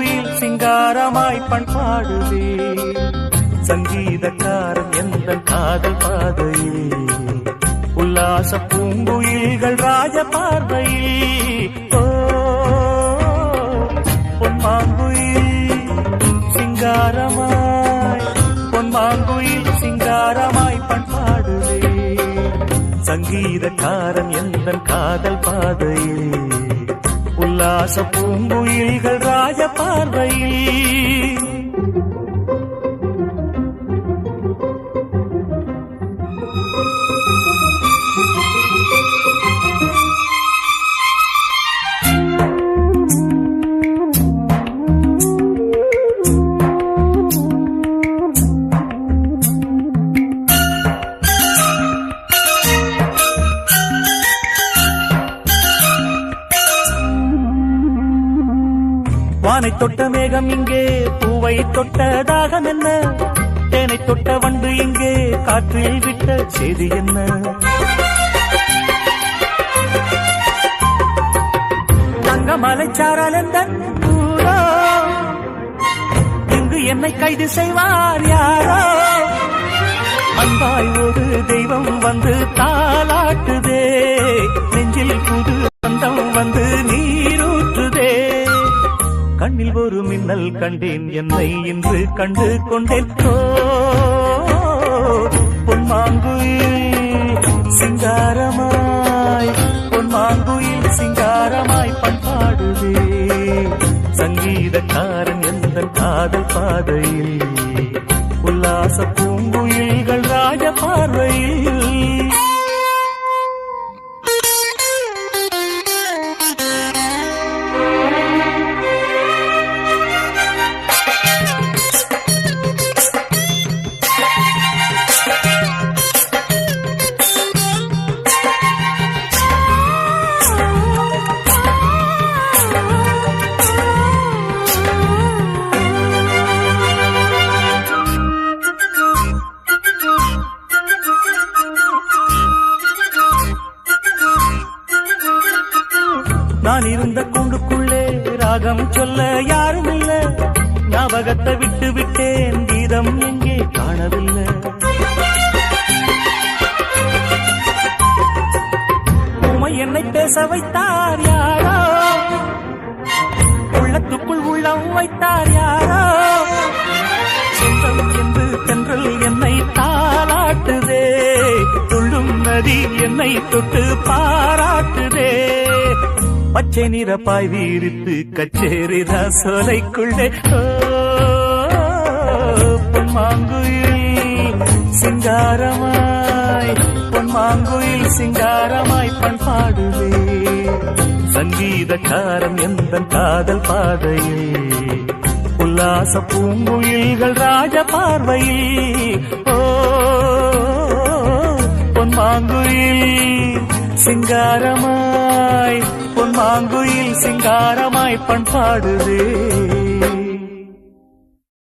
பூங்குயில் சிங்காரமாய் பண்பாடுதே சங்கீதக்காரன் எந்த காதல் பாதையில் உல்லாச பூங்குயில்கள் ராஜ பார்வையில் பொன்மாங்குயில் சிங்காரமாய் பொன்மாங்குயில் சிங்காரமாய் பண்பாடுதே சங்கீதக்காரன் எந்த காதல் பாதையில் உல்லாச பூங்குயில்கள் ராஜ பார்வையில் வானை தொட்ட மேகம் இங்கே பூவை தொட்ட தாகம் என்ன தேனை தொட்ட வண்டு இங்கே காற்றில் விட்ட செய்தி என்ன தங்கமலை சாரல் எந்த ஊரோ இங்கு என்னை கைது செய்வார் யாரோ அன்பாய் ஒரு தெய்வம் வந்து தாலாட்டுதே நெஞ்சில் புது சொந்தம் வந்து நீரூற்றுதே கண்ணில் ஒரு மின்னல் கண்டேன் என்னை இன்று கண்டு கொண்டேன் பொன்மாங்குயில் சிங்காரமாய் பொன்மாங்குயில் சிங்காரமாய் பண்பாடுதே சங்கீதக்காரன் எந்த காதல் பாதையில் உல்லாச பூங்குயில்கள் ராஜ பார்வையில் நான் இருந்த கூண்டுக்குள்ளே ராகம் சொல்ல யாரும் இல்ல ஞாபகத்தை விட்டு விட்டேன் கீதம் எங்கே காணவில்லை உமை என்னை பேச வைத்தார் யாரோ உள்ளத்துக்குள் உள்ளம் வைத்தார் யாரோ சொந்தம் என்று தென்றல் என்னை தாளாட்டுதே துள்ளும் நதி என்னை தொட்டு பாராட்டுதே பச்சை நிற பாய் வீரித்து கச்சேரி சோலைக்குள்ளே பொன்மாங்குயில் சிங்காரமாய் பொன்மாங்குயில் சிங்காரமாய் பண்பாடுதே சங்கீதக்காரன் எந்த காதல் பாதையில் உல்லாச பூங்குயில்கள் ராஜ பார்வையில் பொன்மாங்குயில் சிங்காரமாய் பொன்மாங்குயில் சிங்காரமாய் பண்பாடுதே